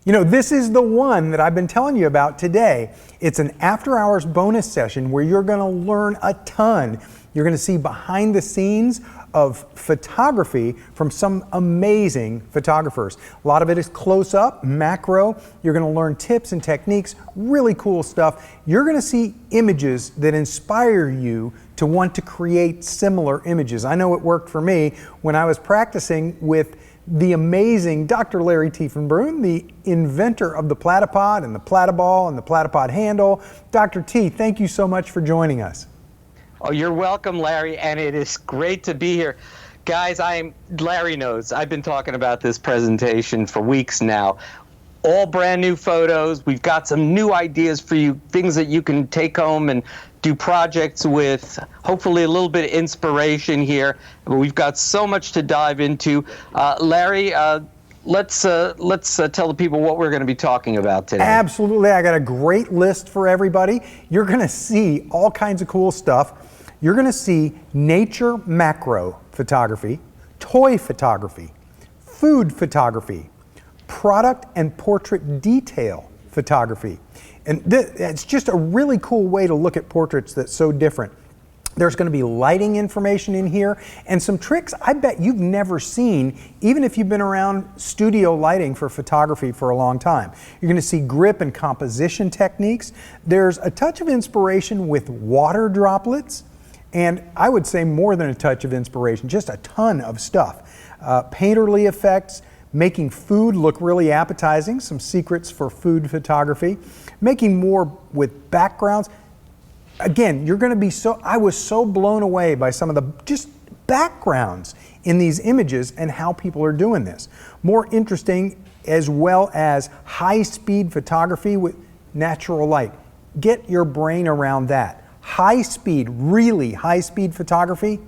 You know, this is the one that I've been telling you about today. It's an after-hours bonus session where you're going to learn a ton. You're going to see behind the scenes of photography from some amazing photographers. A lot of it is close-up, macro. You're going to learn tips and techniques, really cool stuff. You're going to see images that inspire you to want to create similar images. I know it worked for me when I was practicing with the amazing Dr. Larry Tiefenbrun, the inventor of the Platypod and the Platyball and the Platypod handle. Dr. T, thank you so much for joining us. Oh, you're welcome, Larry, and it is great to be here. Guys, Larry knows, I've been talking about this presentation for weeks now. All brand new photos. We've got some new ideas for you, things that you can take home and do projects with, hopefully a little bit of inspiration here. But we've got so much to dive into. Larry, let's tell the people what we're going to be talking about today. Absolutely. I got a great list for everybody. You're going to see all kinds of cool stuff. You're going to see nature macro photography, toy photography, food photography, product and portrait detail photography. And it's just a really cool way to look at portraits that's so different. There's going to be lighting information in here and some tricks I bet you've never seen, even if you've been around studio lighting for photography for a long time. You're going to see grip and composition techniques. There's a touch of inspiration with water droplets, and I would say more than a touch of inspiration, just a ton of stuff. Painterly effects, making food look really appetizing, some secrets for food photography, making more with backgrounds. Again, you're going to be I was so blown away by some of the just backgrounds in these images and how people are doing this. More interesting, as well as high-speed photography with natural light. Get your brain around that. High-speed, really high-speed photography,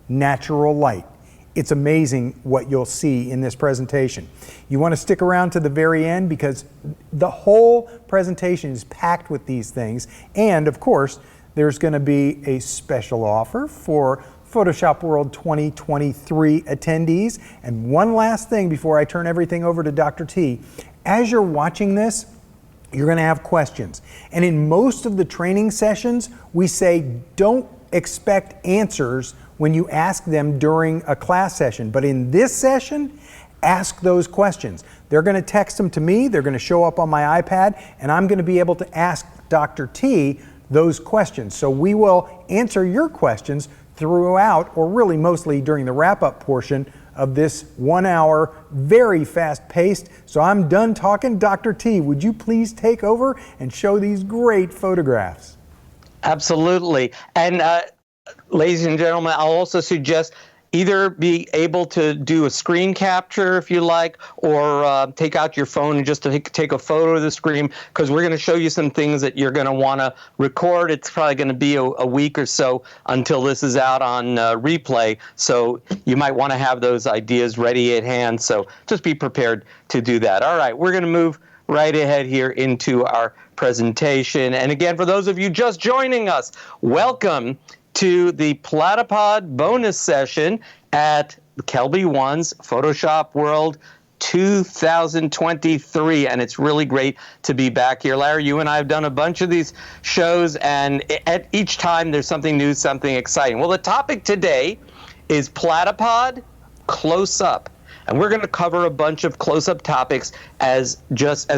natural light. It's amazing what you'll see in this presentation. You want to stick around to the very end because the whole presentation is packed with these things. And of course, there's going to be a special offer for Photoshop World 2023 attendees. And one last thing before I turn everything over to Dr. T. As you're watching this, you're going to have questions. And in most of the training sessions, we say don't expect answers when you ask them during a class session. But in this session, ask those questions. They're going to text them to me, they're going to show up on my iPad, and I'm going to be able to ask Dr. T those questions. So we will answer your questions throughout, or really mostly during the wrap-up portion of this 1 hour, very fast-paced. So I'm done talking. Dr. T, would you please take over and show these great photographs? Absolutely. And ladies and gentlemen, I'll also suggest either be able to do a screen capture if you like, or take out your phone and just take a photo of the screen, because we're going to show you some things that you're going to want to record. It's probably going to be a week or so until this is out on replay, so you might want to have those ideas ready at hand, so just be prepared to do that. All right, we're going to move right ahead here into our presentation. And again, for those of you just joining us, welcome to the Platypod bonus session at Kelby One's Photoshop World 2023, and it's really great to be back here. Larry, you and I have done a bunch of these shows, and at each time there's something new, something exciting. Well, the topic today is Platypod close-up. And we're going to cover a bunch of close-up topics as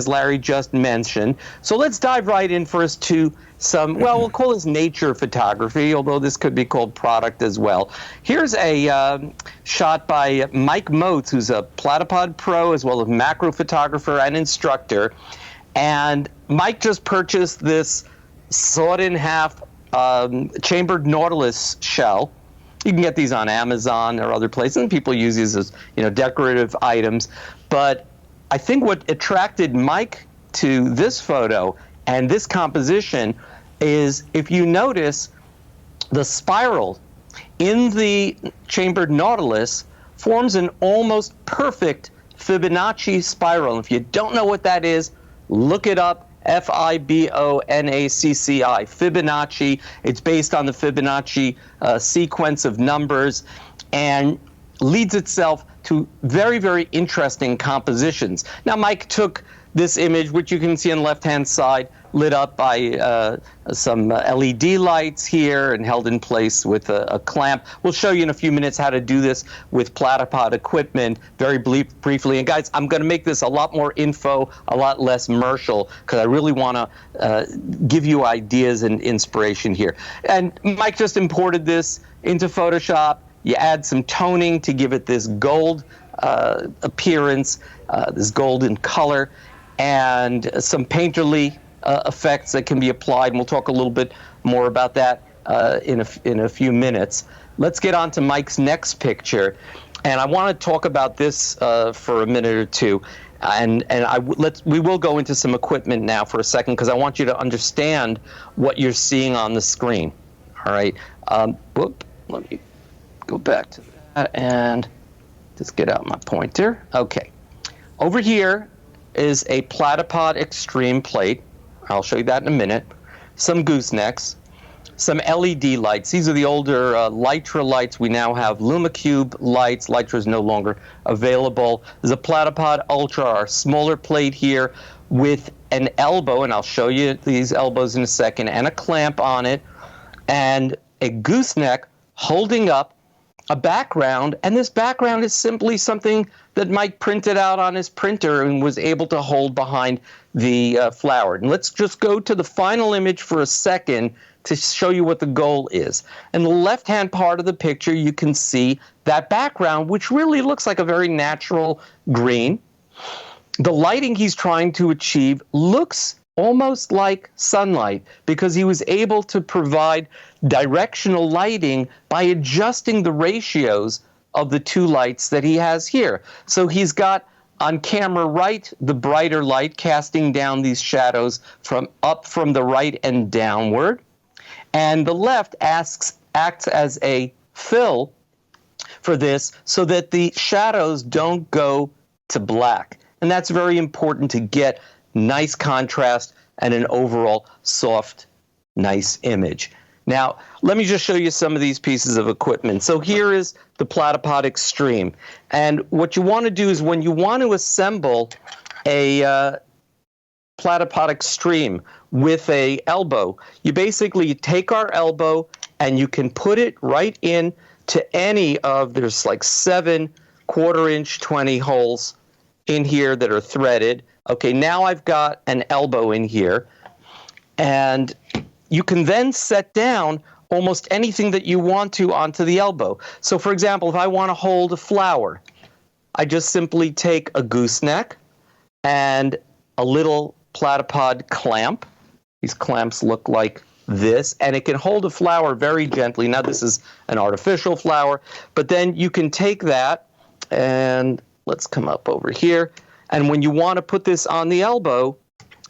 Larry just mentioned. So let's dive right in first to some, well, we'll call this nature photography, although this could be called product as well. Here's a shot by Mike Motes, who's a Platypod Pro as well as macro photographer and instructor. And Mike just purchased this sawed-in-half chambered Nautilus shell. You can get these on Amazon or other places, and people use these as, decorative items. But I think what attracted Mike to this photo and this composition is, if you notice, the spiral in the chambered Nautilus forms an almost perfect Fibonacci spiral. And if you don't know what that is, look it up. F-I-B-O-N-A-C-C-I, Fibonacci. It's based on the Fibonacci sequence of numbers and leads itself to very, very interesting compositions. Now, Mike took this image, which you can see on the left-hand side, lit up by some LED lights here and held in place with a clamp. We'll show you in a few minutes how to do this with Platypod equipment very briefly. And guys, I'm going to make this a lot more info, a lot less commercial, because I really want to give you ideas and inspiration here. And Mike just imported this into Photoshop. You add some toning to give it this gold appearance, this golden color, and some painterly effects that can be applied, and we'll talk a little bit more about that in a few minutes. Let's get on to Mike's next picture, and I want to talk about this for a minute or two, and we will go into some equipment now for a second, because I want you to understand what you're seeing on the screen. All right. Let me go back to that and just get out my pointer. Okay. Over here is a Platypod Extreme plate. I'll show you that in a minute. Some goosenecks, some LED lights. These are the older Lytra lights. We now have LumaCube lights. Lytra is no longer available. There's a Platypod Ultra, our smaller plate here, with an elbow, and I'll show you these elbows in a second, and a clamp on it, and a gooseneck holding up a background, and this background is simply something that Mike printed out on his printer and was able to hold behind the flower. And let's just go to the final image for a second to show you what the goal is. In the left-hand part of the picture, you can see that background, which really looks like a very natural green. The lighting he's trying to achieve looks almost like sunlight, because he was able to provide directional lighting by adjusting the ratios of the two lights that he has here. So he's got on camera right the brighter light casting down these shadows from the right and downward, and the left acts as a fill for this so that the shadows don't go to black. And that's very important to get nice contrast and an overall soft, nice image. Now, let me just show you some of these pieces of equipment. So here is the Platypod Extreme. And what you want to do is when you want to assemble a Platypod Extreme with a elbow, you basically take our elbow and you can put it right in to any of, there's like 7 1/4-inch 20 holes in here that are threaded. Okay, now I've got an elbow in here, and you can then set down almost anything that you want to onto the elbow. So for example, if I want to hold a flower, I just simply take a gooseneck and a little Platypod clamp. These clamps look like this, and it can hold a flower very gently. Now this is an artificial flower, but then you can take that, and let's come up over here. And when you want to put this on the elbow,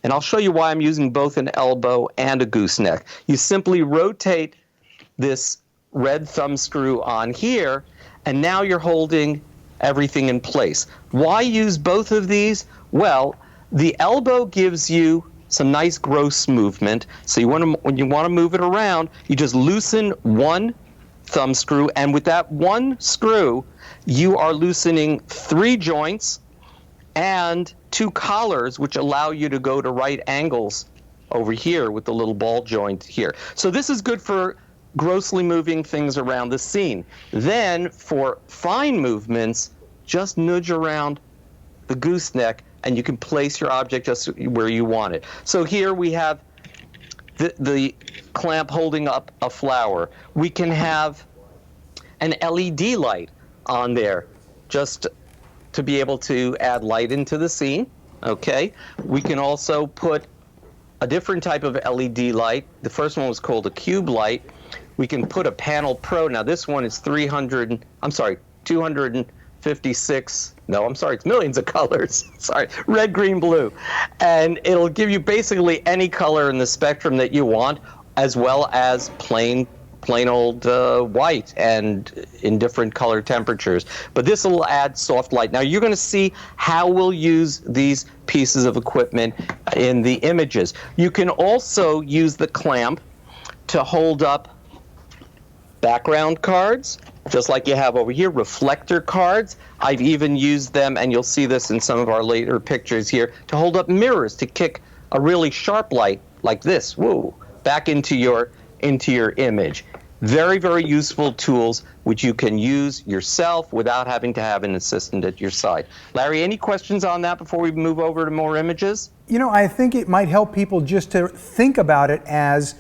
and I'll show you why I'm using both an elbow and a gooseneck, you simply rotate this red thumb screw on here, and now you're holding everything in place. Why use both of these? Well, the elbow gives you some nice gross movement. So when you want to move it around, you just loosen one thumb screw, and with that one screw, you are loosening 3 joints and 2 collars, which allow you to go to right angles over here with the little ball joint here. So this is good for grossly moving things around the scene. Then for fine movements, just nudge around the gooseneck and you can place your object just where you want it. So here we have the clamp holding up a flower. We can have an LED light on there just to be able to add light into the scene. Okay, we can also put a different type of LED light. The first one was called a cube light. We can put a Panel Pro. Now this one is 256. No, I'm sorry, it's millions of colors. Sorry, red, green, blue. And it'll give you basically any color in the spectrum that you want, as well as plain old white and in different color temperatures. But this will add soft light. Now you're going to see how we'll use these pieces of equipment in the images. You can also use the clamp to hold up background cards just like you have over here, reflector cards. I've even used them, and you'll see this in some of our later pictures here, to hold up mirrors to kick a really sharp light like this, woo, back into your image. Very, very useful tools which you can use yourself without having to have an assistant at your side. Larry, any questions on that before we move over to more images? You know, I think it might help people just to think about it as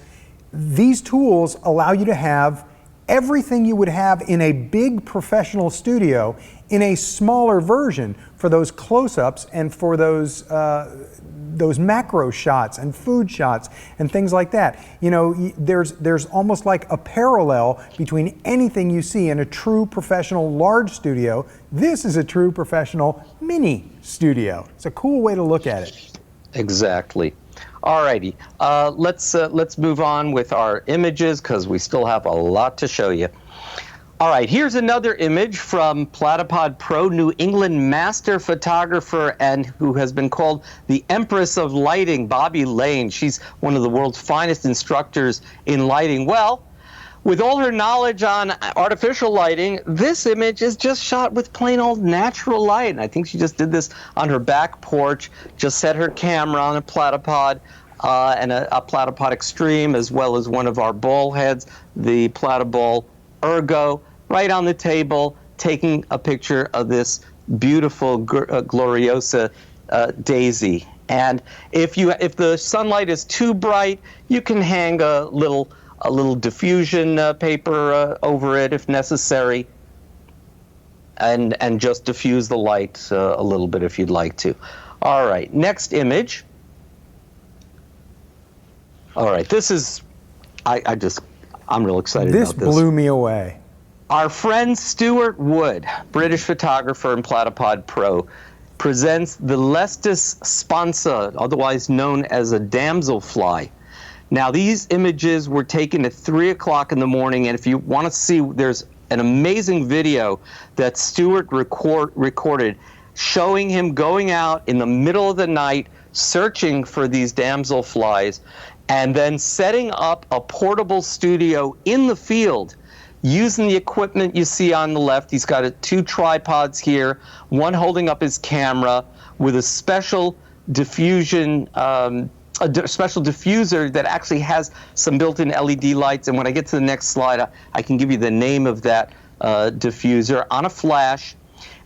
these tools allow you to have everything you would have in a big professional studio in a smaller version for those close-ups and for those macro shots and food shots and things like that. You know, there's almost like a parallel between anything you see in a true professional large studio. This is a true professional mini studio. It's a cool way to look at it. Exactly. All righty. Let's move on with our images because we still have a lot to show you. All right, here's another image from Platypod Pro, New England master photographer, and who has been called the Empress of Lighting, Bobby Lane. She's one of the world's finest instructors in lighting. Well, with all her knowledge on artificial lighting, this image is just shot with plain old natural light. And I think she just did this on her back porch, just set her camera on a Platypod and a Platypod Extreme, as well as one of our ball heads, the Platyball Ergo, right on the table, taking a picture of this beautiful Gloriosa daisy. And if the sunlight is too bright, you can hang a little diffusion paper over it if necessary, and just diffuse the light a little bit if you'd like to. All right, next image. All right, this is I'm real excited about this. This blew me away. Our friend Stuart Wood, British photographer and Platypod Pro, presents the Lestis sponsa, otherwise known as a damselfly. Now, these images were taken at 3 o'clock in the morning, and if you want to see, there's an amazing video that Stuart recorded showing him going out in the middle of the night searching for these damselflies, and then setting up a portable studio in the field using the equipment you see on the left. He's got two tripods here, one holding up his camera with a special diffusion, special diffuser that actually has some built-in LED lights. And when I get to the next slide, I can give you the name of that diffuser on a flash.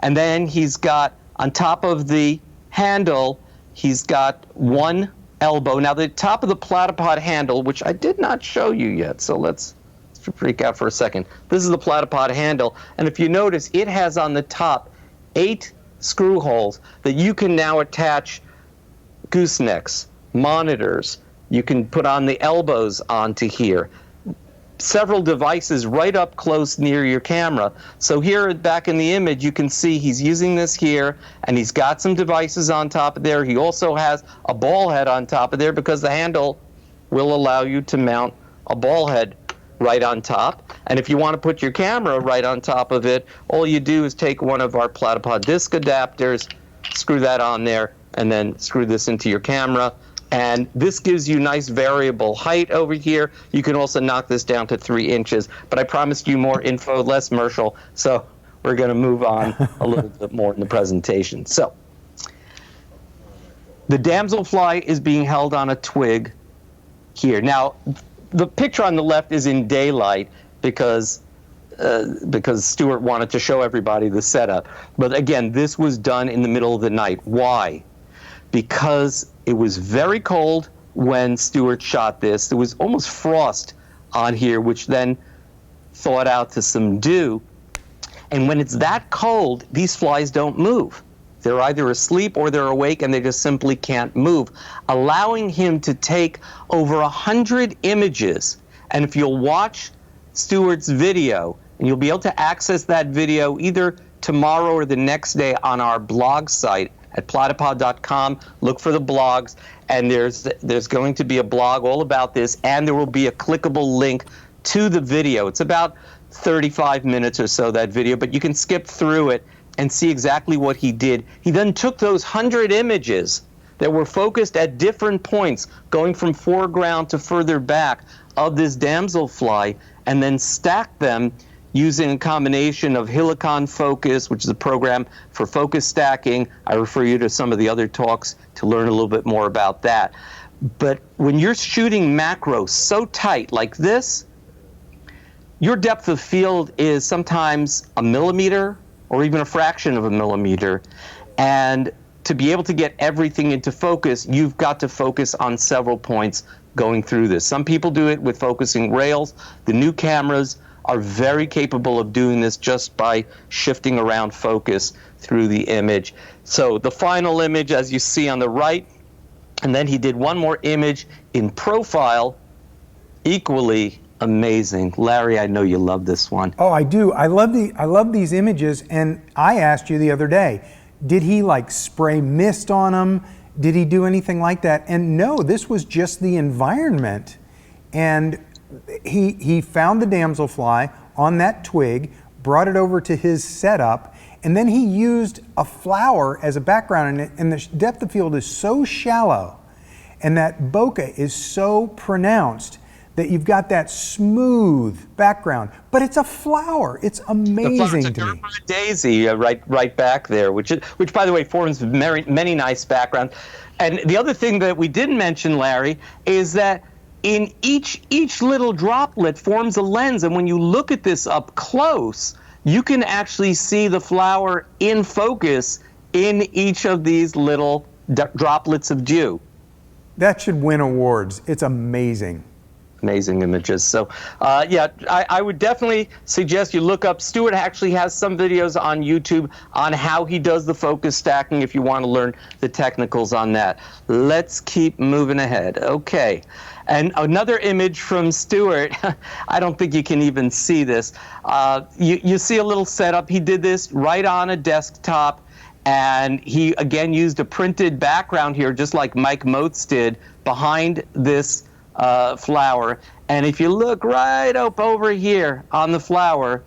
And then he's got, on top of the handle, he's got one elbow. Now, the top of the Platypod handle, which I did not show you yet, so let's freak out for a second. This is the Platypod handle, and if you notice, it has on the top 8 screw holes that you can now attach goosenecks, monitors. You can put on the elbows onto here. Several devices right up close near your camera. So here back in the image, you can see he's using this here, and he's got some devices on top of there. He also has a ball head on top of there because the handle will allow you to mount a ball head right on top. And if you want to put your camera right on top of it, all you do is take one of our Platypod disc adapters, screw that on there, and then screw this into your camera. And this gives you nice variable height over here. You can also knock this down to 3 inches. But I promised you more info, less commercial, so we're going to move on a little bit more in the presentation. So the damselfly is being held on a twig here. Now, the picture on the left is in daylight because Stuart wanted to show everybody the setup. But again, this was done in the middle of the night. Why? Because it was very cold when Stuart shot this. There was almost frost on here, which then thawed out to some dew. And when it's that cold, these flies don't move. They're either asleep or they're awake, and they just simply can't move, allowing him to take over 100 images. And if you'll watch Stuart's video, and you'll be able to access that video either tomorrow or the next day on our blog site at platypod.com. Look for the blogs, and there's going to be a blog all about this, and there will be a clickable link to the video. It's about 35 minutes or so, that video, but you can skip through it and see exactly what he did. He then took those 100 images that were focused at different points, going from foreground to further back of this damselfly, and then stacked them using a combination of Helicon Focus, which is a program for focus stacking. I refer you to some of the other talks to learn a little bit more about that. But when you're shooting macro so tight like this, your depth of field is sometimes a millimeter or even a fraction of a millimeter. And to be able to get everything into focus, you've got to focus on several points going through this. Some people do it with focusing rails. The new cameras are very capable of doing this just by shifting around focus through the image. So the final image, as you see on the right, and then he did one more image in profile, equally amazing. Larry, I know you love this one. Oh, I do. I love these images, and I asked you the other day, did he like spray mist on them? Did he do anything like that? And no, this was just the environment. And he found the damselfly on that twig, brought it over to his setup, and then he used a flower as a background, and the depth of field is so shallow, and that bokeh is so pronounced that you've got that smooth background, but it's a flower. It's amazing to me. It's a daisy right back there, which by the way forms many nice backgrounds. And the other thing that we didn't mention, Larry, is that in each little droplet forms a lens, and when you look at this up close, you can actually see the flower in focus in each of these little droplets of dew. That should win awards. It's amazing. Amazing images. So yeah, I would definitely suggest you look up. Stuart actually has some videos on YouTube on how he does the focus stacking if you want to learn the technicals on that. Let's keep moving ahead. Okay. And another image from Stuart, I don't think you can even see this. You see a little setup. He did this right on a desktop, and he again used a printed background here, just like Mike Moats did, behind this flower. And if you look right up over here on the flower,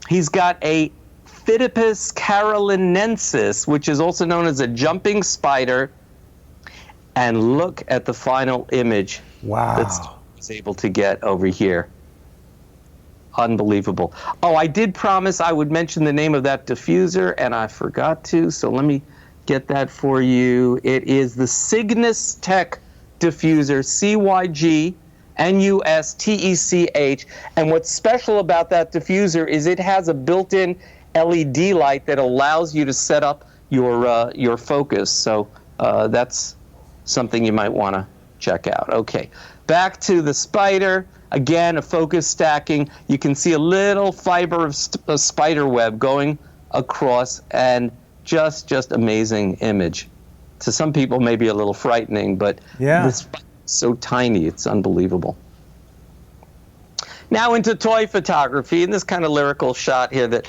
he's got a Phidippus carolinensis, which is also known as a jumping spider. And look at the final image. Wow. That he's able to get over here. Unbelievable. Oh, I did promise I would mention the name of that diffuser, and I forgot to, so let me get that for you. It is the Cygnus Tech diffuser, CYGNUSTECH. And what's special about that diffuser is it has a built-in LED light that allows you to set up your focus. So that's something you might want to check out. Okay, back to the spider. Again, a focus stacking. You can see a little fiber of spider web going across, and just amazing image. To some people, maybe a little frightening, but this is so tiny, it's unbelievable. Now into toy photography, and this kind of lyrical shot here that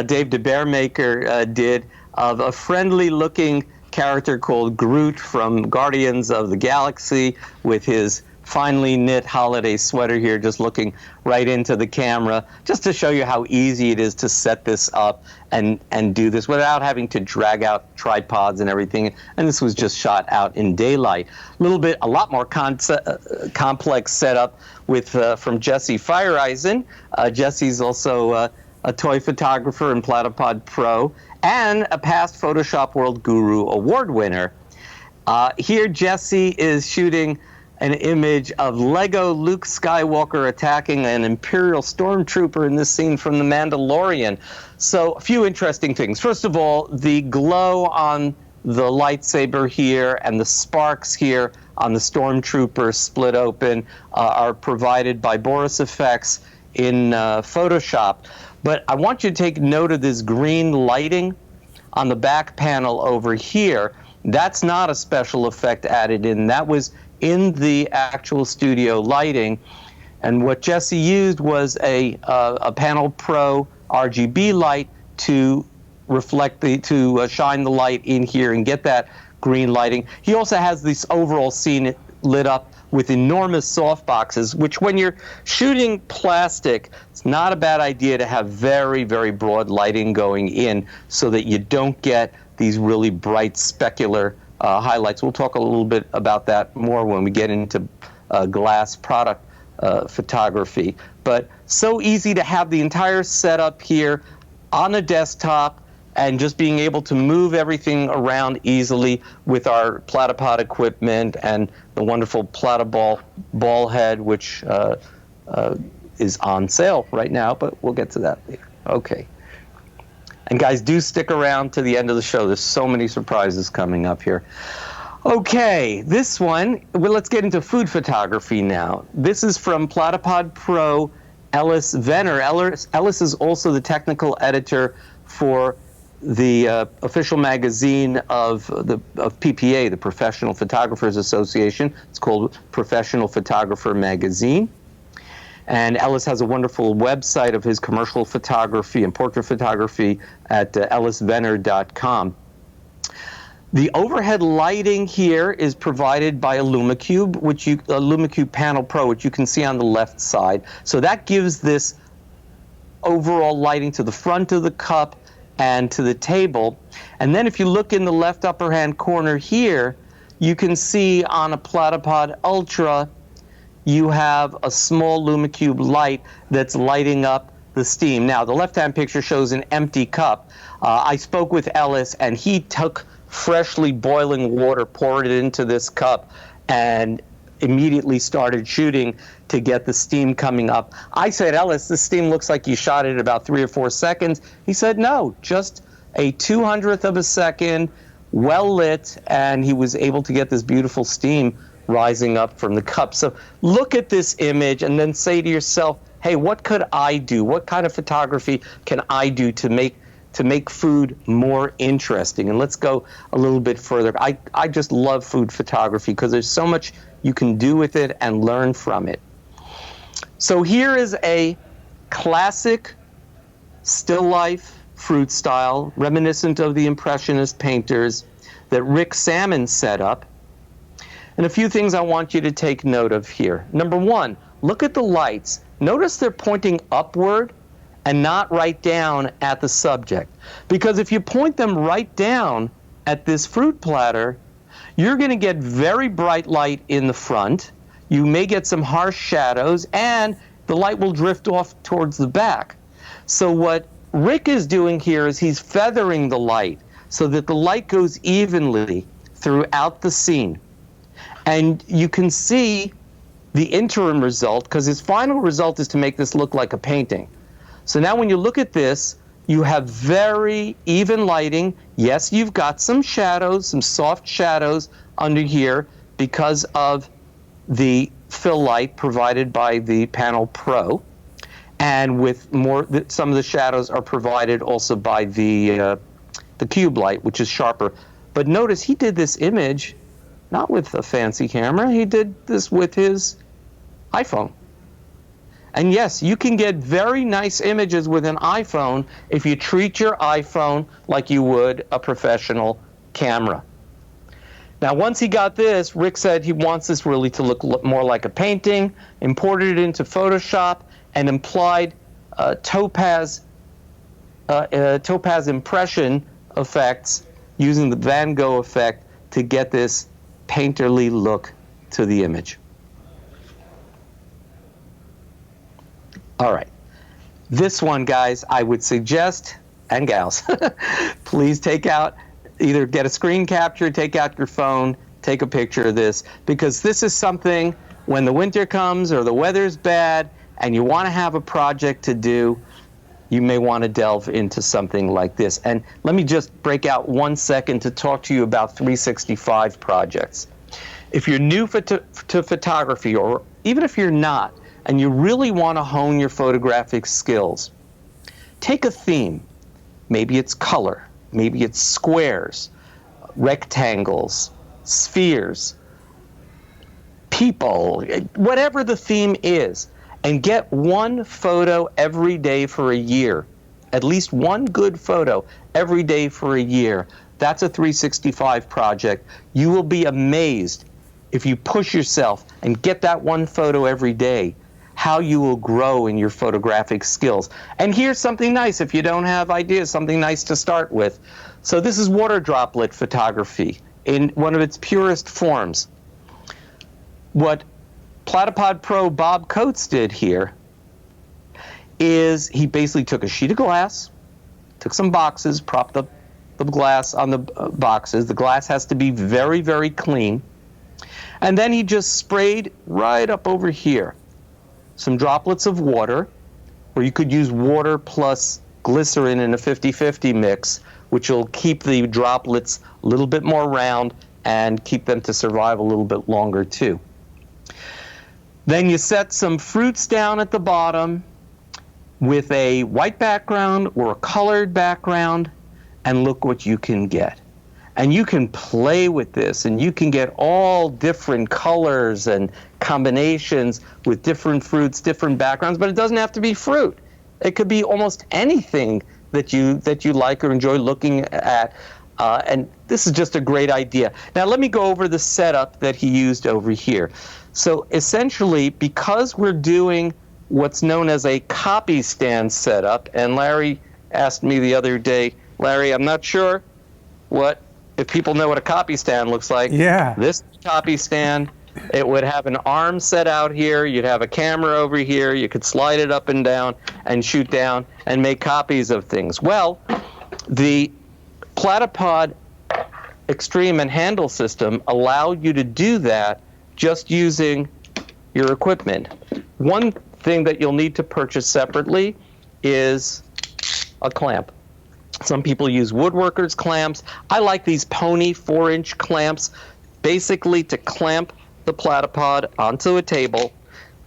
Dave DeBearmaker did of a friendly-looking character called Groot from Guardians of the Galaxy with his finely knit holiday sweater here, just looking right into the camera, just to show you how easy it is to set this up and do this without having to drag out tripods and everything. And this was just shot out in daylight. A lot more complex setup with from Jesse Feiereisen. Jesse's also a toy photographer and Platypod Pro, and a past Photoshop World Guru Award winner. Here Jesse is shooting an image of Lego Luke Skywalker attacking an Imperial Stormtrooper in this scene from The Mandalorian. So a few interesting things. First of all, the glow on the lightsaber here and the sparks here on the Stormtrooper split open are provided by Boris Effects in Photoshop. But I want you to take note of this green lighting on the back panel over here. That's not a special effect added in. That was in the actual studio lighting. And what Jesse used was a Panel Pro RGB light to reflect to shine the light in here and get that green lighting. He also has this overall scene lit up with enormous soft boxes, which when you're shooting plastic, it's not a bad idea to have very, very broad lighting going in so that you don't get these really bright specular highlights. We'll talk a little bit about that more when we get into glass product photography. But so easy to have the entire setup here on a desktop and just being able to move everything around easily with our Platypod equipment and the wonderful Platypod ball head, which is on sale right now, but we'll get to that later. Okay. And guys, do stick around to the end of the show. There's so many surprises coming up here. Okay, this one, well, let's get into food photography now. This is from Platypod Pro, Ellis Venner. Ellis is also the technical editor for the official magazine of PPA, the Professional Photographers Association. It's called Professional Photographer Magazine. And Ellis has a wonderful website of his commercial photography and portrait photography at ellisvenner.com. The overhead lighting here is provided by a LumaCube, LumaCube Panel Pro, which you can see on the left side. So that gives this overall lighting to the front of the cup and to the table. And then if you look in the left upper hand corner here, you can see on a Platypod Ultra, you have a small LumaCube light that's lighting up the steam. Now, the left-hand picture shows an empty cup. I spoke with Ellis, and he took freshly boiling water, poured it into this cup, and immediately started shooting to get the steam coming up. I said, Ellis, the steam looks like you shot it about 3 or 4 seconds. He said, no, just a 200th of a second, well lit, and he was able to get this beautiful steam rising up from the cup. So look at this image and then say to yourself, hey, what could I do? What kind of photography can I do to make food more interesting? And let's go a little bit further. I just love food photography because there's so much you can do with it and learn from it. So here is a classic still life fruit style, reminiscent of the Impressionist painters that Rick Salmon set up. And a few things I want you to take note of here. Number one, look at the lights. Notice they're pointing upward and not right down at the subject. Because if you point them right down at this fruit platter, you're going to get very bright light in the front. You may get some harsh shadows, and the light will drift off towards the back. So what Rick is doing here is he's feathering the light so that the light goes evenly throughout the scene. And you can see the interim result, because his final result is to make this look like a painting. So now when you look at this, you have very even lighting. Yes, you've got some shadows, some soft shadows under here because of the fill light provided by the Panel Pro. And with more, some of the shadows are provided also by the cube light, which is sharper. But notice he did this image not with a fancy camera. He did this with his iPhone. And yes, you can get very nice images with an iPhone if you treat your iPhone like you would a professional camera. Now, once he got this, Rick said he wants this really to look more like a painting, imported it into Photoshop, and applied topaz impression effects using the Van Gogh effect to get this painterly look to the image. All right. This one, guys, I would suggest, and gals, please either get a screen capture, take out your phone, take a picture of this, because this is something when the winter comes or the weather's bad and you want to have a project to do, you may want to delve into something like this. And let me just break out 1 second to talk to you about 365 projects. If you're new to photography, or even if you're not, and you really want to hone your photographic skills, take a theme. Maybe it's color, maybe it's squares, rectangles, spheres, people, whatever the theme is, and get one photo every day for a year. At least one good photo every day for a year. That's a 365 project. You will be amazed if you push yourself and get that one photo every day, how you will grow in your photographic skills. And here's something nice if you don't have ideas, something nice to start with. So this is water droplet photography in one of its purest forms. What Platypod Pro Bob Coates did here is he basically took a sheet of glass, took some boxes, propped up the glass on the boxes. The glass has to be very, very clean. And then he just sprayed right up over here some droplets of water, or you could use water plus glycerin in a 50-50 mix, which will keep the droplets a little bit more round and keep them to survive a little bit longer too. Then you set some fruits down at the bottom with a white background or a colored background, and look what you can get. And you can play with this, and you can get all different colors and combinations with different fruits, different backgrounds, but it doesn't have to be fruit. It could be almost anything that you like or enjoy looking at. And this is just a great idea. Now let me go over the setup that he used over here. So essentially, because we're doing what's known as a copy stand setup, and Larry asked me the other day, Larry, I'm not sure if people know what a copy stand looks like. Yeah. This copy stand, it would have an arm set out here, you'd have a camera over here, you could slide it up and down and shoot down and make copies of things. Well, the Platypod Extreme and Handle system allowed you to do that just using your equipment. One thing that you'll need to purchase separately is a clamp. Some people use woodworkers clamps. I like these Pony 4-inch clamps, basically to clamp the platypod onto a table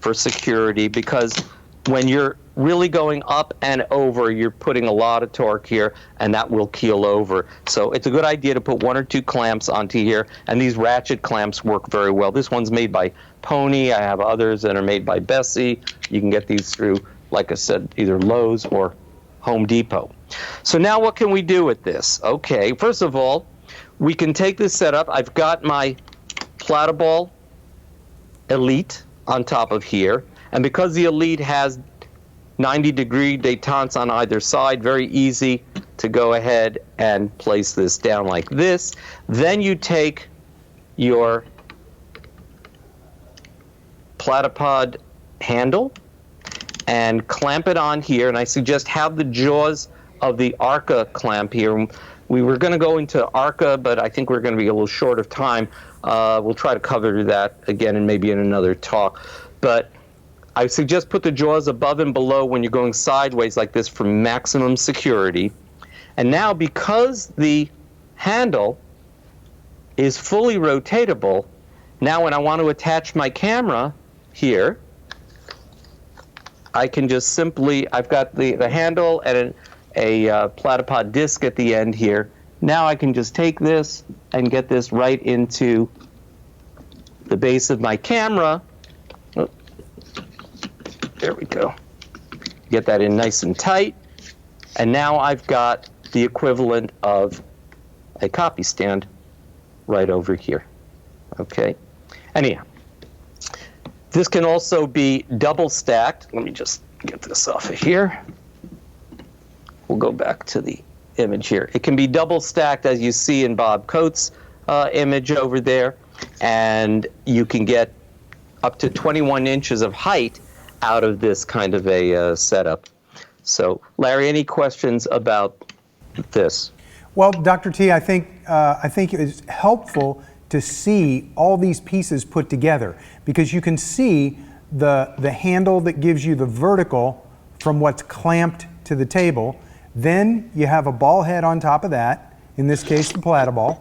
for security, because when you're really going up and over, you're putting a lot of torque here, and that will keel over. So it's a good idea to put 1 or 2 clamps onto here, and these ratchet clamps work very well. This one's made by Pony. I have others that are made by Bessie. You can get these through, like I said, either Lowe's or Home Depot. So now what can we do with this? Okay, first of all, we can take this setup. I've got my Platyball Elite on top of here, and because the Elite has 90-degree detente on either side, very easy to go ahead and place this down like this. Then you take your Platypod handle and clamp it on here, and I suggest have the jaws of the Arca clamp here. We were going to go into Arca, but I think we're going to be a little short of time. We'll try to cover that again and maybe in another talk. But I suggest put the jaws above and below when you're going sideways like this for maximum security. And now, because the handle is fully rotatable, now when I want to attach my camera here, I can just simply, I've got the handle and a platypod disc at the end here. Now I can just take this and get this right into the base of my camera. Oh, there we go. Get that in nice and tight. And now I've got the equivalent of a copy stand right over here. Okay. Anyhow, this can also be double stacked. Let me just get this off of here. We'll go back to the image here. It can be double stacked, as you see in Bob Coates' image over there, and you can get up to 21 inches of height out of this kind of a setup. So, Larry, any questions about this? Well, Dr. T, I think it's helpful to see all these pieces put together, because you can see the handle that gives you the vertical from what's clamped to the table. Then you have a ball head on top of that, in this case the Platyball,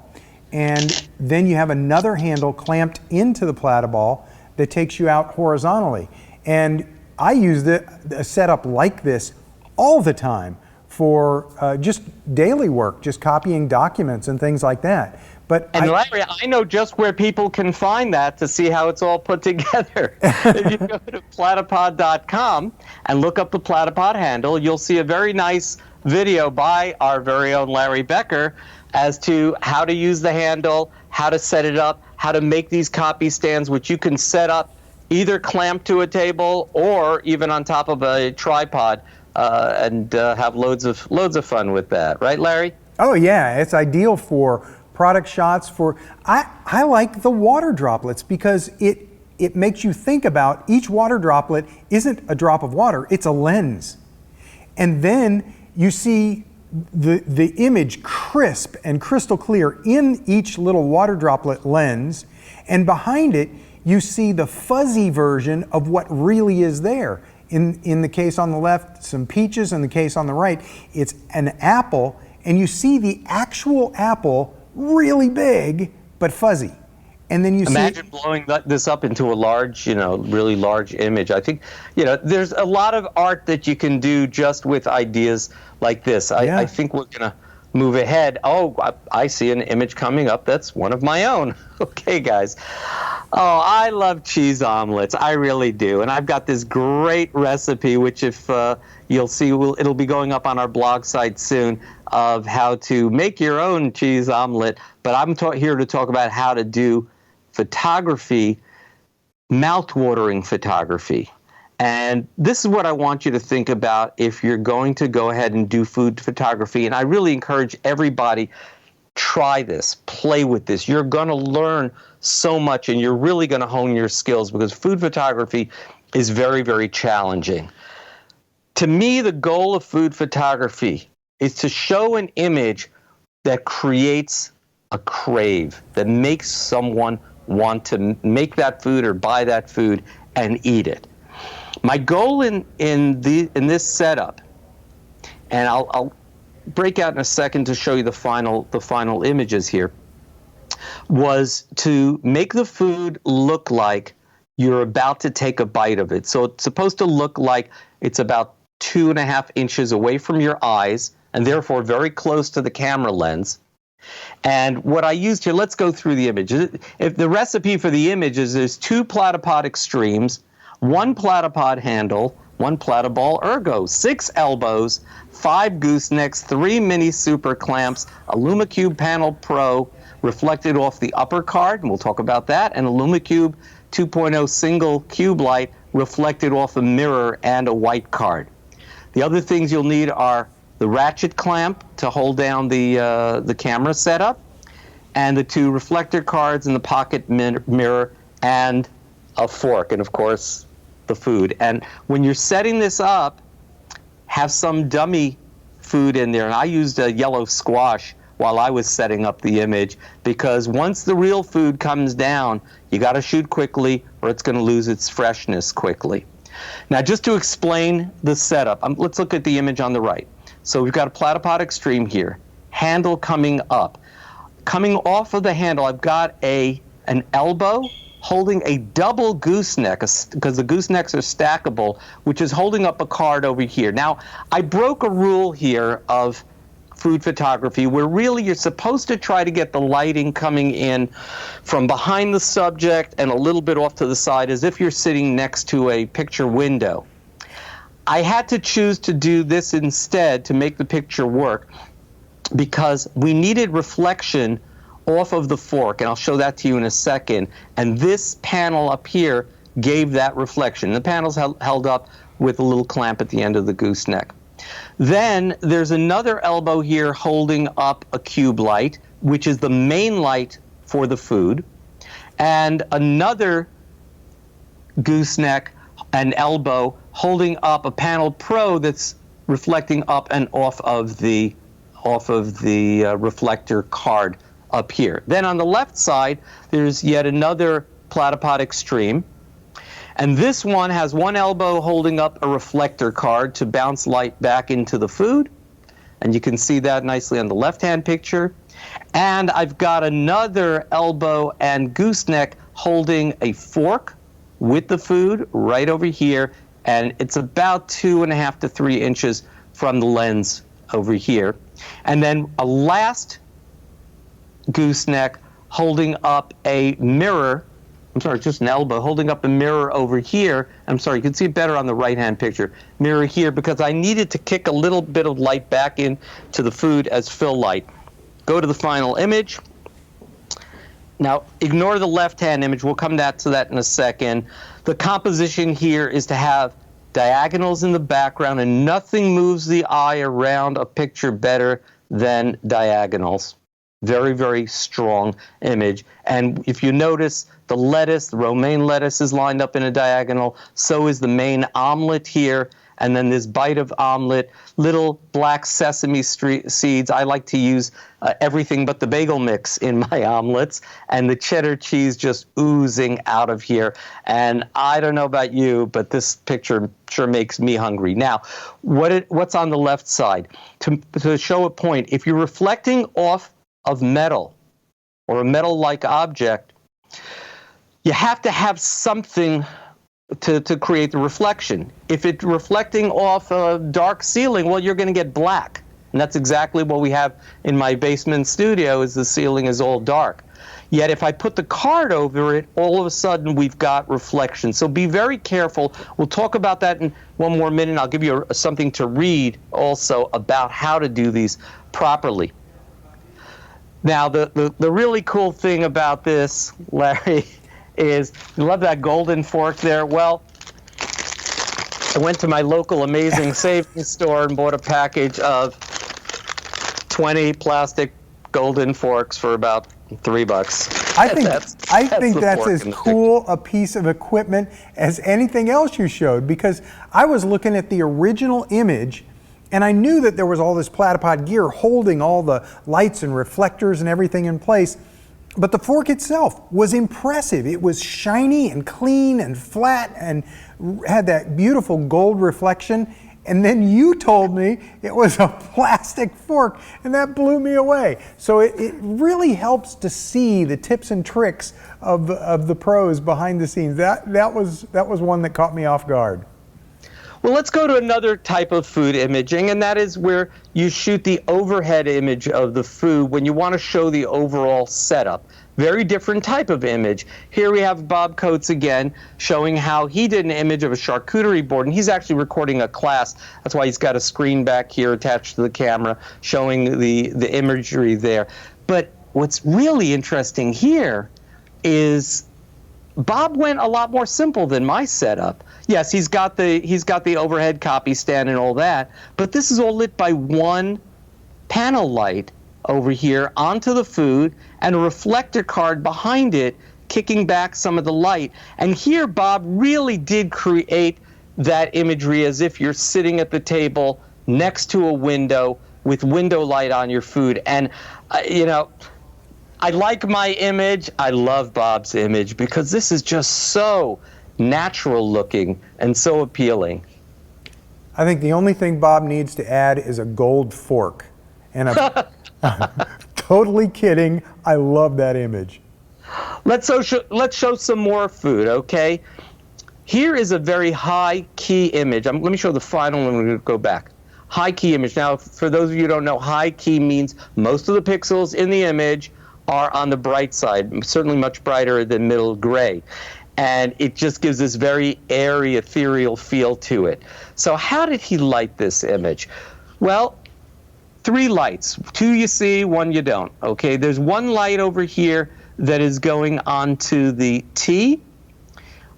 and then you have another handle clamped into the Platyball that takes you out horizontally. And I use a setup like this all the time for just daily work, just copying documents and things like that. And Larry, I know just where people can find that to see how it's all put together. If you go to platypod.com and look up the Platypod handle, you'll see a very nice video by our very own Larry Becker as to how to use the handle, how to set it up, how to make these copy stands, which you can set up either clamped to a table or even on top of a tripod, and have loads of fun with that. Right, Larry? Oh yeah, it's ideal for product shots. I like the water droplets because it it makes you think about each water droplet isn't a drop of water, it's a lens. And then you see the image crisp and crystal clear in each little water droplet lens, and behind it you see the fuzzy version of what really is there. In the case on the left, some peaches. In the case on the right, it's an apple, and you see the actual apple really big but fuzzy. And then you imagine blowing this up into a large, really large image. I think, there's a lot of art that you can do just with ideas like this. I think we're going to move ahead. Oh, I see an image coming up. That's one of my own. Okay, guys. Oh, I love cheese omelets. I really do. And I've got this great recipe, which if you'll see, it'll be going up on our blog site soon, of how to make your own cheese omelet. But I'm here to talk about how to do photography, mouth-watering photography. And this is what I want you to think about if you're going to go ahead and do food photography. And I really encourage everybody, try this, play with this. You're going to learn so much, and you're really going to hone your skills, because food photography is very, very challenging. To me, the goal of food photography is to show an image that creates a crave, that makes someone want to make that food or buy that food and eat it. My goal in this setup, and I'll break out in a second to show you the final images here, was to make the food look like you're about to take a bite of it. So it's supposed to look like it's about 2.5 inches away from your eyes, and therefore very close to the camera lens. And what I used here, let's go through the image. If the recipe for the image is there's 2 Platypod extremes, 1 Platypod handle, 1 Platyball ergo, 6 elbows, 5 goosenecks, 3 mini super clamps, a LumaCube Panel Pro reflected off the upper card, and we'll talk about that, and a LumaCube 2.0 single cube light reflected off a mirror and a white card. The other things you'll need are the ratchet clamp to hold down the camera setup, and the 2 reflector cards and the pocket mirror, and a fork, and of course the food. And when you're setting this up, have some dummy food in there. And I used a yellow squash while I was setting up the image, because once the real food comes down, you got to shoot quickly or it's going to lose its freshness quickly. Now, just to explain the setup, let's look at the image on the right. So we've got a Platypod extreme here, handle coming up. Coming off of the handle, I've got an elbow holding a double gooseneck, because the goosenecks are stackable, which is holding up a card over here. Now, I broke a rule here of food photography where really you're supposed to try to get the lighting coming in from behind the subject and a little bit off to the side, as if you're sitting next to a picture window. I had to choose to do this instead to make the picture work, because we needed reflection off of the fork, and I'll show that to you in a second. And this panel up here gave that reflection. The panel's held up with a little clamp at the end of the gooseneck. Then there's another elbow here holding up a cube light, which is the main light for the food, and another gooseneck and elbow holding up a Panel Pro that's reflecting up and off of the reflector card up here. Then on the left side, there's yet another Platypod extreme. And this one has 1 elbow holding up a reflector card to bounce light back into the food. And you can see that nicely on the left-hand picture. And I've got another elbow and gooseneck holding a fork with the food right over here. And it's about 2.5 to 3 inches from the lens over here. And then a last gooseneck holding up a mirror. I'm sorry, just an elbow holding up a mirror over here. I'm sorry, you can see it better on the right-hand picture. Mirror here, because I needed to kick a little bit of light back into the food as fill light. Go to the final image. Now, ignore the left-hand image. We'll come to that in a second. The composition here is to have diagonals in the background, and nothing moves the eye around a picture better than diagonals. Very, very strong image. And if you notice, the lettuce, the romaine lettuce is lined up in a diagonal. So is the main omelet here. And then this bite of omelet, little black sesame seeds. I like to use everything but the bagel mix in my omelets, and the cheddar cheese just oozing out of here. And I don't know about you, but this picture sure makes me hungry. Now, what's on the left side? To show a point, if you're reflecting off of metal or a metal-like object, you have to have something to create the reflection. If it's reflecting off a dark ceiling, well, you're going to get black. And that's exactly what we have in my basement studio, is the ceiling is all dark. Yet if I put the card over it, all of a sudden we've got reflection. So be very careful. We'll talk about that in one more minute. I'll give you something to read also about how to do these properly. Now, the really cool thing about this, Larry, is, you love that golden fork there? Well, I went to my local Amazing Savings store and bought a package of 20 plastic golden forks for about $3. I think that's as cool a piece of equipment as anything else you showed, because I was looking at the original image and I knew that there was all this Platypod gear holding all the lights and reflectors and everything in place. But the fork itself was impressive. It was shiny and clean and flat and had that beautiful gold reflection. And then you told me it was a plastic fork, and that blew me away. So it really helps to see the tips and tricks of the pros behind the scenes. That was one that caught me off guard. Well, let's go to another type of food imaging, and that is where you shoot the overhead image of the food when you want to show the overall setup. Very different type of image. Here we have Bob Coates again showing how he did an image of a charcuterie board, and he's actually recording a class. That's why he's got a screen back here attached to the camera showing the imagery there. But what's really interesting here is Bob went a lot more simple than my setup. Yes, he's got the overhead copy stand and all that, but this is all lit by one panel light over here onto the food and a reflector card behind it kicking back some of the light. And here Bob really did create that imagery as if you're sitting at the table next to a window with window light on your food. And you know, I like my image. I love Bob's image because this is just so natural looking and so appealing. I think the only thing Bob needs to add is a gold fork. And totally kidding. I love that image. Let's show some more food, okay? Here is a very high key image. Let me show the final one. We're going to go back. High key image. Now, for those of you who don't know, high key means most of the pixels in the image are on the bright side, certainly much brighter than middle gray. And it just gives this very airy, ethereal feel to it. So how did he light this image? Well, 3 lights. 2 you see, 1 you don't. Okay, there's 1 light over here that is going onto the tea,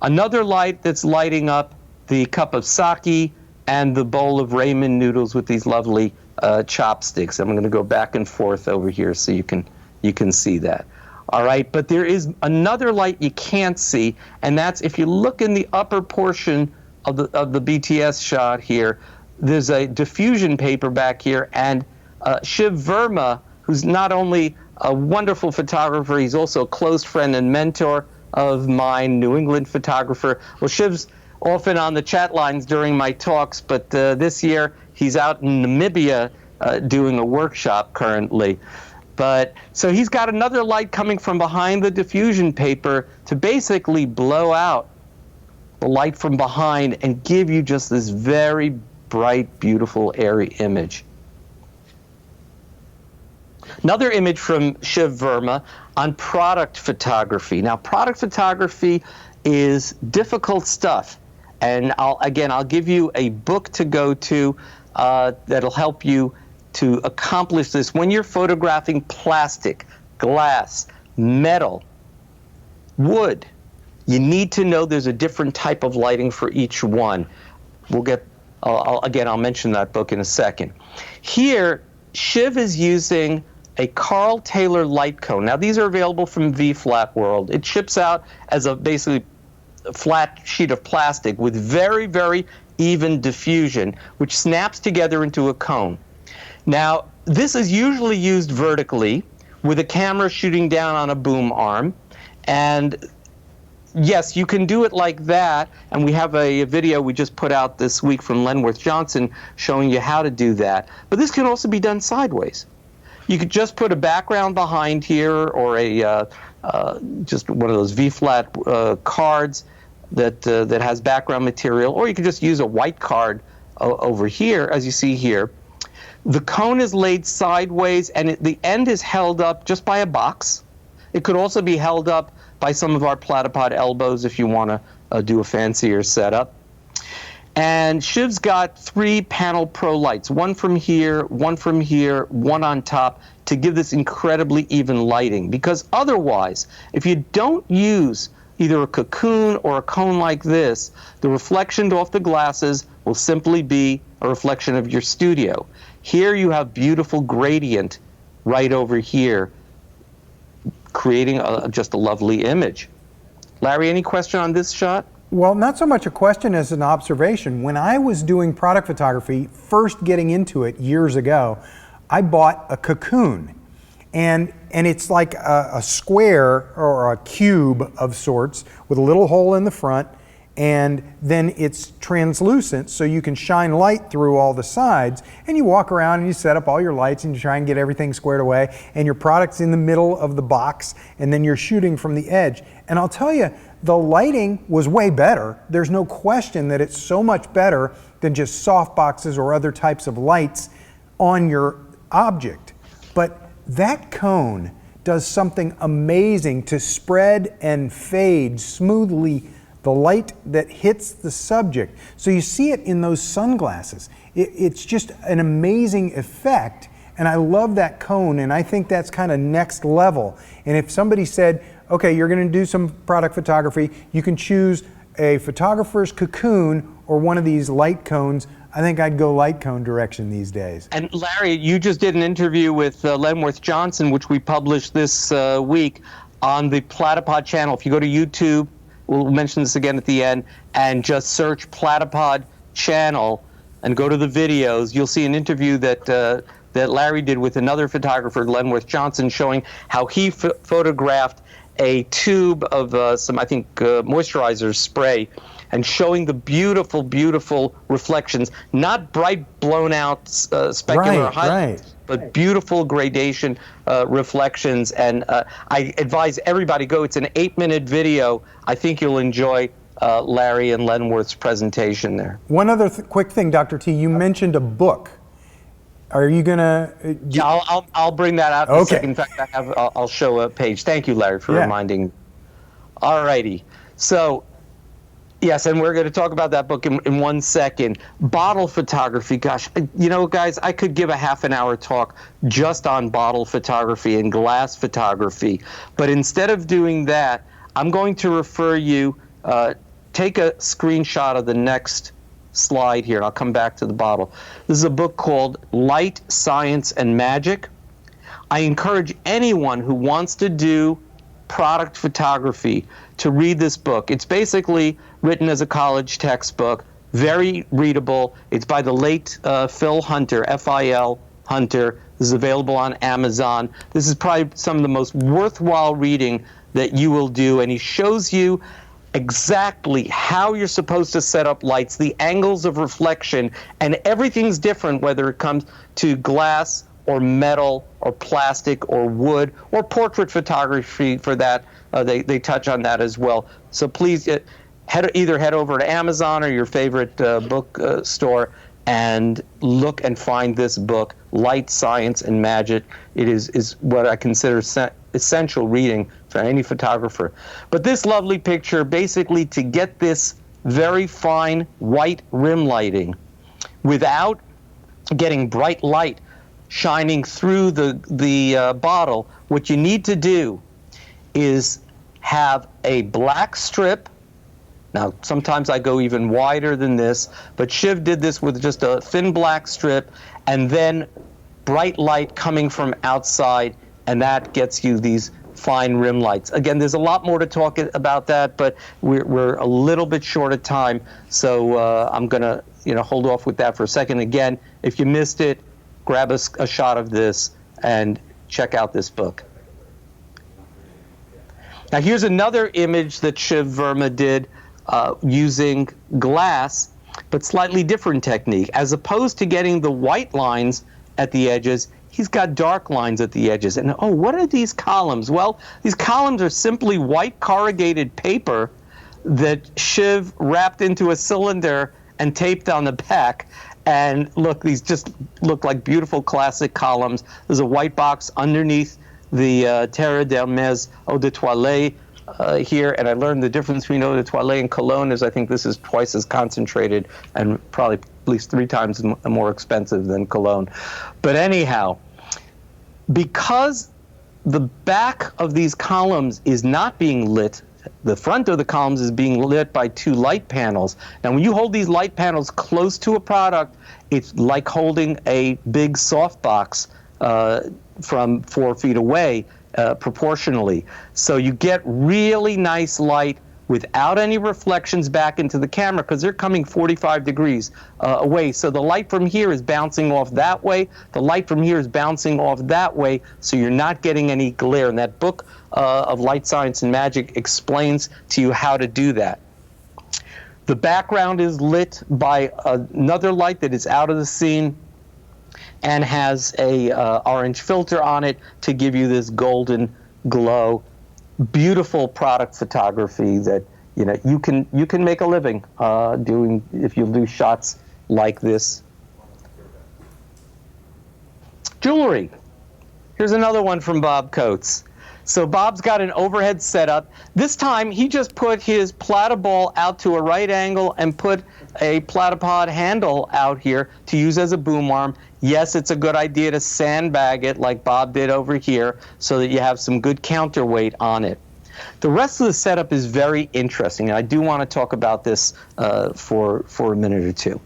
another light that's lighting up the cup of sake and the bowl of ramen noodles with these lovely chopsticks. I'm going to go back and forth over here so you can see that. All right, but there is another light you can't see, and that's if you look in the upper portion of the BTS shot here, there's a diffusion paper back here, and Shiv Verma, who's not only a wonderful photographer, he's also a close friend and mentor of mine, New England photographer. Well, Shiv's often on the chat lines during my talks, but this year he's out in Namibia doing a workshop currently. But so he's got another light coming from behind the diffusion paper to basically blow out the light from behind and give you just this very bright, beautiful, airy image. Another image from Shiv Verma on product photography. Now, product photography is difficult stuff, and I'll give you a book to go to that'll help you to accomplish this. When you're photographing plastic, glass, metal, wood, you need to know there's a different type of lighting for each one. I'll mention that book in a second. Here, Shiv is using a Carl Taylor light cone. Now, these are available from V-Flat World. It ships out as a basically flat sheet of plastic with very, very even diffusion, which snaps together into a cone. Now, this is usually used vertically with a camera shooting down on a boom arm. And yes, you can do it like that. And we have a video we just put out this week from Lenworth Johnson showing you how to do that. But this can also be done sideways. You could just put a background behind here, or a just one of those V-flat cards that has background material, or you could just use a white card over here, as you see here. The cone is laid sideways, and the end is held up just by a box. It could also be held up by some of our Platypod elbows if you want to do a fancier setup. And Shiv's got 3 panel pro lights, one from here, one on top, to give this incredibly even lighting. Because otherwise, if you don't use either a cocoon or a cone like this, the reflection off the glasses will simply be a reflection of your studio. Here you have beautiful gradient right over here, creating just a lovely image. Larry, any question on this shot? Well, not so much a question as an observation. When I was doing product photography, first getting into it years ago, I bought a cocoon. And it's like a square or a cube of sorts with a little hole in the front, and then it's translucent so you can shine light through all the sides, and you walk around and you set up all your lights and you try and get everything squared away, and your product's in the middle of the box, and then you're shooting from the edge. And I'll tell you, the lighting was way better. There's no question that it's so much better than just soft boxes or other types of lights on your object. But that cone does something amazing to spread and fade smoothly the light that hits the subject. So you see it in those sunglasses. It's just an amazing effect, and I love that cone, and I think that's kind of next level. And if somebody said, okay, you're going to do some product photography, you can choose a photographer's cocoon or one of these light cones, I think I'd go light cone direction these days. And Larry, you just did an interview with Lenworth Johnson, which we published this week on the Platypod channel. If you go to YouTube, we'll mention this again at the end, and just search Platypod channel and go to the videos, you'll see an interview that Larry did with another photographer, Lenworth Johnson, showing how he photographed a tube of some, I think, moisturizer spray, and showing the beautiful, beautiful reflections, not bright, blown out specular highlights, but beautiful gradation reflections. And I advise everybody go. It's an 8-minute video. I think you'll enjoy Larry and Lenworth's presentation there. One other quick thing, Dr. T, you mentioned a book. Are you gonna? Yeah, I'll bring that out in a second. In fact, I'll show a page. Thank you, Larry, for reminding. All righty. So, yes, and we're going to talk about that book in 1 second. Bottle photography. Gosh, you know, guys, I could give a half-an-hour talk just on bottle photography and glass photography. But instead of doing that, I'm going to refer you. Take a screenshot of the next slide here, and I'll come back to the bottle. This is a book called Light, Science, and Magic. I encourage anyone who wants to do product photography to read this book. It's basically written as a college textbook, very readable. It's by the late Phil Hunter, F-I-L Hunter. This is available on Amazon. This is probably some of the most worthwhile reading that you will do, and he shows you exactly how you're supposed to set up lights, the angles of reflection, and everything's different whether it comes to glass or metal or plastic or wood or portrait photography for that. They touch on that as well. So please either head over to Amazon or your favorite book store and look and find this book, Light, Science, and Magic. It is what I consider essential reading for any photographer. But this lovely picture, basically to get this very fine white rim lighting without getting bright light shining through the bottle, what you need to do is have a black strip. Now, sometimes I go even wider than this, but Shiv did this with just a thin black strip, and then bright light coming from outside, and that gets you these fine rim lights. Again, there's a lot more to talk about that, but we're a little bit short of time, so I'm going to hold off with that for a second. Again, if you missed it, grab a shot of this and check out this book. Now here's another image that Shiv Verma did using glass, but slightly different technique. As opposed to getting the white lines at the edges, he's got dark lines at the edges. And oh, what are these columns? Well, these columns are simply white corrugated paper that Shiv wrapped into a cylinder and taped on the back. And look, these just look like beautiful classic columns. There's a white box underneath the Terre d'Hermès Eau de Toilette here, and I learned the difference between Eau de Toilette and Cologne is I think this is twice as concentrated and probably at least 3 times more expensive than Cologne. But anyhow, because the back of these columns is not being lit, the front of the columns is being lit by 2 light panels. Now, when you hold these light panels close to a product, it's like holding a big softbox from 4 feet away, proportionally. So you get really nice light without any reflections back into the camera because they're coming 45 degrees away. So the light from here is bouncing off that way. The light from here is bouncing off that way, so you're not getting any glare. And that book of Light Science and Magic explains to you how to do that. The background is lit by another light that is out of the scene and has a orange filter on it to give you this golden glow. Beautiful product photography that you can make a living doing if you do shots like this. Jewelry. Here's another one from Bob Coates. So Bob's got an overhead setup. This time he just put his platypod out to a right angle and put a platypod handle out here to use as a boom arm. Yes, it's a good idea to sandbag it like Bob did over here so that you have some good counterweight on it. The rest of the setup is very interesting, and I do want to talk about this for a minute or two.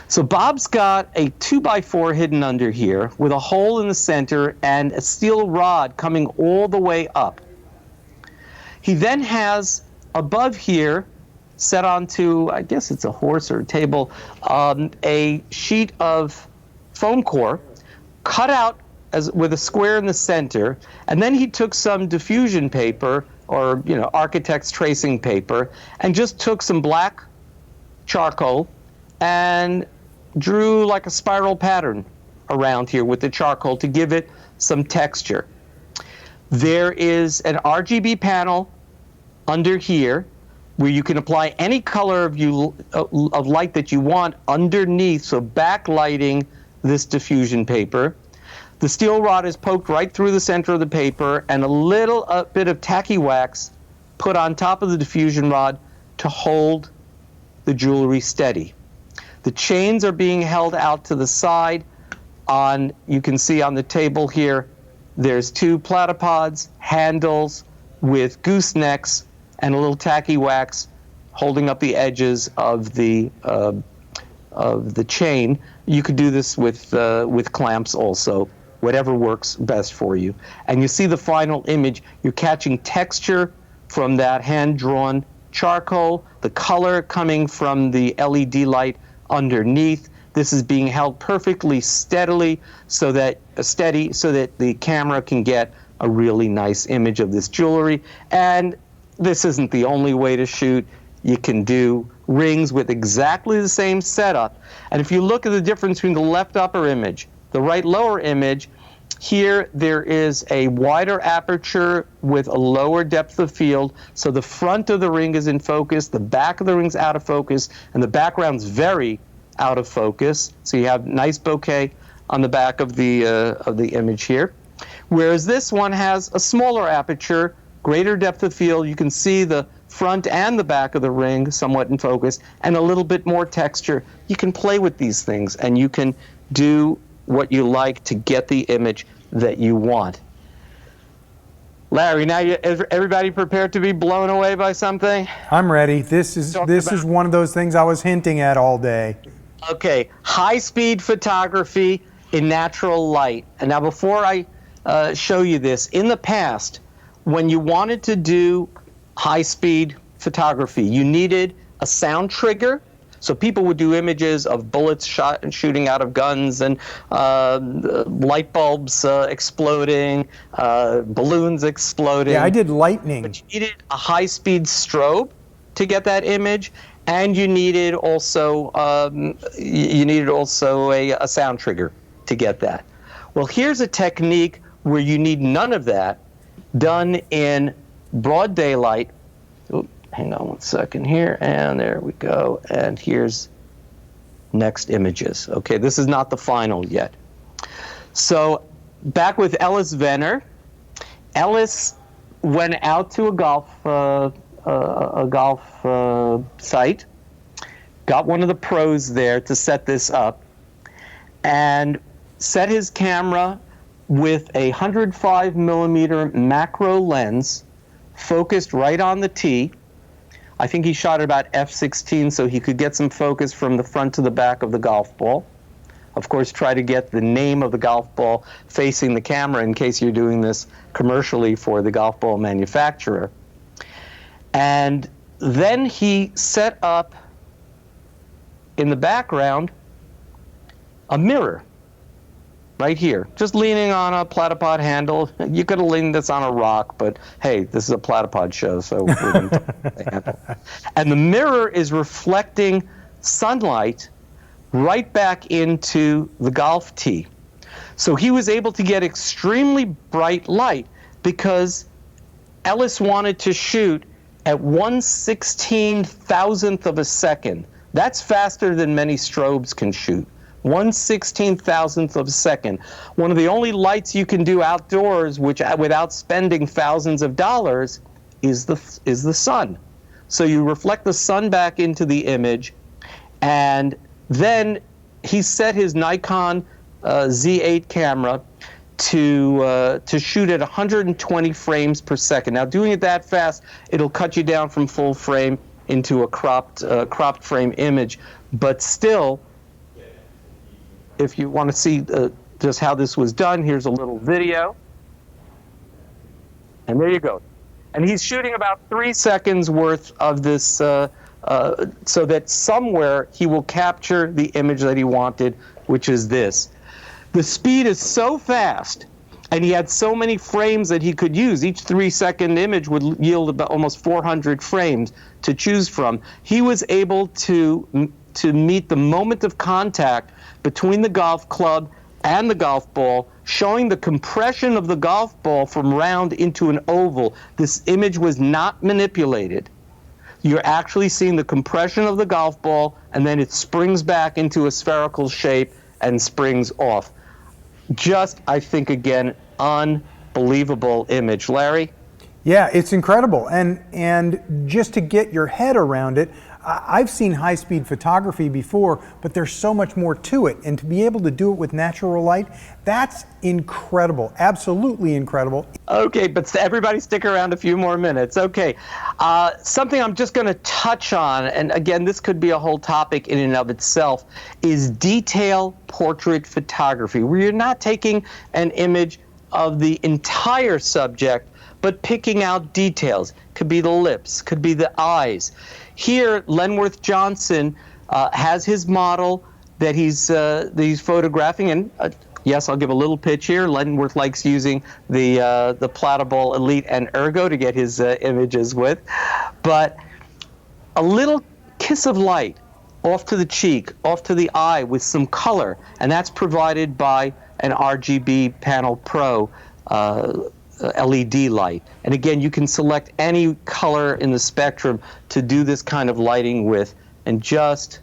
So Bob's got a 2x4 hidden under here with a hole in the center and a steel rod coming all the way up. He then has above here, set onto, I guess it's a horse or a table, a sheet of foam core cut out with a square in the center, and then he took some diffusion paper or architect's tracing paper and just took some black charcoal and drew like a spiral pattern around here with the charcoal to give it some texture. There is an RGB panel under here where you can apply any color of light that you want underneath, so backlighting this diffusion paper. The steel rod is poked right through the center of the paper, and a little bit of tacky wax put on top of the diffusion rod to hold the jewelry steady. The chains are being held out to the side. You can see on the table here, there's 2 platypods, handles with goosenecks, and a little tacky wax holding up the edges of the chain. You could do this with clamps also, whatever works best for you. And you see the final image. You're catching texture from that hand-drawn charcoal, the color coming from the LED light underneath. This is being held perfectly steady so that the camera can get a really nice image of this jewelry. And this isn't the only way to shoot. You can do rings with exactly the same setup. And if you look at the difference between the left upper image, the right lower image, here there is a wider aperture with a lower depth of field, so the front of the ring is in focus, the back of the ring's out of focus, and the background's very out of focus. So you have nice bokeh on the back of the image here. Whereas this one has a smaller aperture, greater depth of field. You can see the front and the back of the ring somewhat in focus, and a little bit more texture. You can play with these things, and you can do what you like to get the image that you want. Larry, now everybody prepared to be blown away by something? I'm ready. This is one of those things I was hinting at all day. Okay, high-speed photography in natural light. And now before I show you this, in the past, when you wanted to do high-speed photography, you needed a sound trigger. So people would do images of bullets shooting out of guns and light bulbs exploding, balloons exploding. Yeah, I did lightning. But you needed a high-speed strobe to get that image, and you needed also a sound trigger to get that. Well, here's a technique where you need none of that, done in broad daylight. Hang on one second here, and there we go. And here's next images. Okay, this is not the final yet. So back with Ellis Venner. Ellis went out to a golf site, got one of the pros there to set this up, and set his camera with a 105 millimeter macro lens focused right on the tee. I think he shot at about f/16 so he could get some focus from the front to the back of the golf ball. Of course, try to get the name of the golf ball facing the camera in case you're doing this commercially for the golf ball manufacturer. And then he set up in the background a mirror right here, just leaning on a platypod handle. You could have leaned this on a rock, but hey, this is a platypod show, so we're going to take the handle. And the mirror is reflecting sunlight right back into the golf tee. So he was able to get extremely bright light because Ellis wanted to shoot at 1/16,000th of a second. That's faster than many strobes can shoot. 1/16,000th of a second. One of the only lights you can do outdoors, which without spending thousands of dollars, is the sun. So you reflect the sun back into the image, and then he set his Nikon Z8 camera to shoot at 120 frames per second. Now, doing it that fast, it'll cut you down from full frame into a cropped frame image, but still, if you want to see just how this was done, here's a little video. And there you go. And he's shooting about 3 seconds worth of this so that somewhere he will capture the image that he wanted, which is this. The speed is so fast, and he had so many frames that he could use. Each 3-second image would yield about almost 400 frames to choose from. He was able to meet the moment of contact between the golf club and the golf ball, showing the compression of the golf ball from round into an oval. This image was not manipulated. You're actually seeing the compression of the golf ball, and then it springs back into a spherical shape and springs off. Just, I think, again, unbelievable image. Larry? Yeah, it's incredible. And just to get your head around it, I've seen high-speed photography before, but there's so much more to it. And to be able to do it with natural light, that's incredible, absolutely incredible. Okay, but everybody stick around a few more minutes. Okay, something I'm just going to touch on, and again, this could be a whole topic in and of itself, is detail portrait photography, where you're not taking an image of the entire subject, but picking out details. Could be the lips, could be the eyes. Here, Lenworth Johnson has his model that he's photographing, and yes, I'll give a little pitch here. Lenworth likes using the Platypod Elite and Ergo to get his images with, but a little kiss of light off to the cheek, off to the eye with some color, and that's provided by an RGB Panel Pro LED light. And again, you can select any color in the spectrum to do this kind of lighting with, and just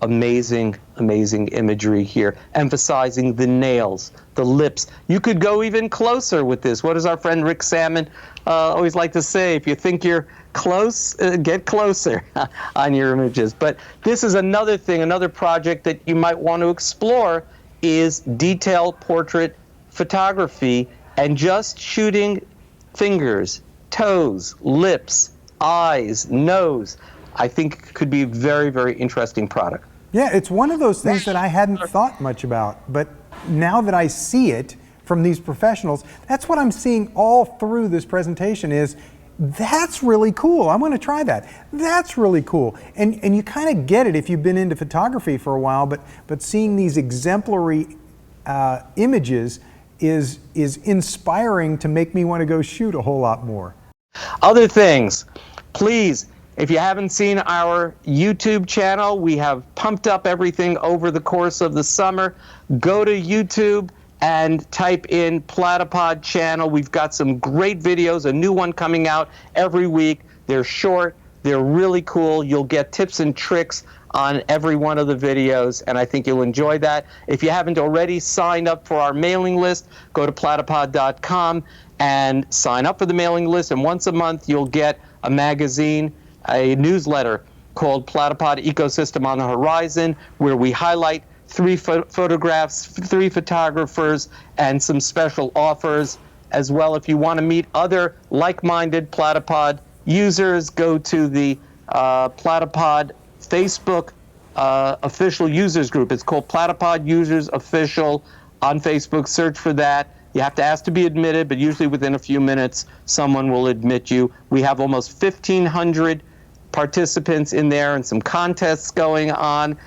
amazing imagery here, emphasizing the nails, the lips. You could go even closer with this. What does our friend Rick Salmon always like to say? If you think you're close, get closer on your images. But this is another thing, another project that you might want to explore, is detail portrait photography, and just shooting fingers, toes, lips, eyes, nose. I think could be a very, very interesting product. Yeah, it's one of those things that I hadn't thought much about, but now that I see it from these professionals, that's what I'm seeing all through this presentation is, that's really cool. I want to try that. That's really cool. And you kind of get it if you've been into photography for a while, but seeing these exemplary images is inspiring to make me want to go shoot a whole lot more. Other things, please, if you haven't seen our YouTube channel, we have pumped up everything over the course of the summer. Go to YouTube and type in Platypod channel. We've got some great videos, a new one coming out every week. They're short, they're really cool. You'll get tips and tricks on every one of the videos, and I think you'll enjoy that. If you haven't already signed up for our mailing list, go to platypod.com and sign up for the mailing list, and once a month you'll get a magazine, a newsletter called Platypod Ecosystem on the Horizon, where we highlight 3 photographs, 3 photographers, and some special offers. As well, if you want to meet other like-minded Platypod users, go to the Platypod Facebook official users group. It's called Platypod Users Official on Facebook. Search for that. You have to ask to be admitted, but usually within a few minutes, someone will admit you. We have almost 1,500 participants in there and some contests going on,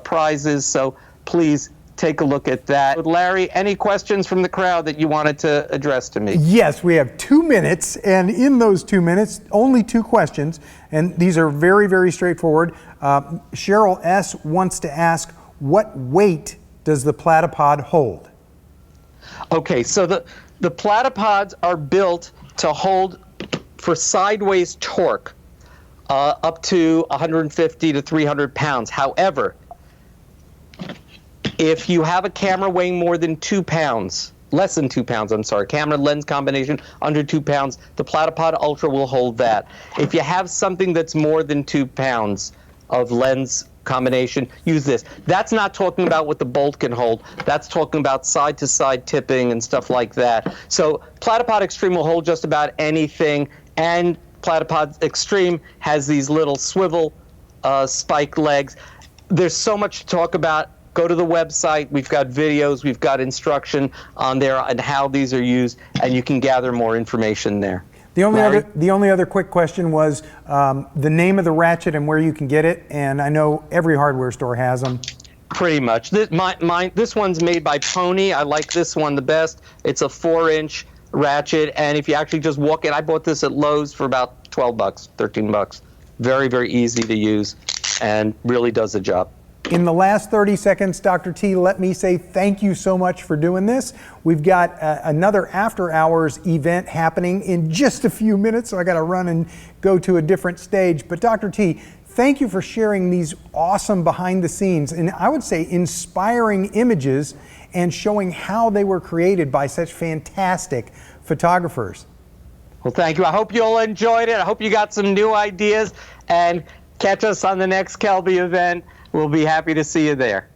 prizes. So please take a look at that. Larry, any questions from the crowd that you wanted to address to me? Yes, we have 2 minutes, and in those 2 minutes, only 2 questions, and these are very, very straightforward. Cheryl S. wants to ask, what weight does the platypod hold? Okay, so the platypods are built to hold, for sideways torque, up to 150 to 300 pounds. However, if you have a camera weighing more than 2 pounds, less than 2 pounds, I'm sorry, camera lens combination under 2 pounds, the Platypod Ultra will hold that. If you have something that's more than 2 pounds of lens combination, use this. That's not talking about what the bolt can hold. That's talking about side-to-side tipping and stuff like that. So Platypod Extreme will hold just about anything, and Platypod Extreme has these little swivel spike legs. There's so much to talk about. Go to the website. We've got videos. We've got instruction on there on how these are used, and you can gather more information there. The only other quick question was the name of the ratchet and where you can get it, and I know every hardware store has them. Pretty much. This one's made by Pony. I like this one the best. It's a 4-inch ratchet, and if you actually just walk in, I bought this at Lowe's for about 12 bucks, 13 bucks. Very, very easy to use and really does the job. In the last 30 seconds, Dr. T, let me say thank you so much for doing this. We've got another after hours event happening in just a few minutes, so I got to run and go to a different stage. But Dr. T, thank you for sharing these awesome behind the scenes, and I would say inspiring images, and showing how they were created by such fantastic photographers. Well, thank you. I hope you all enjoyed it. I hope you got some new ideas, and catch us on the next Kelby event. We'll be happy to see you there.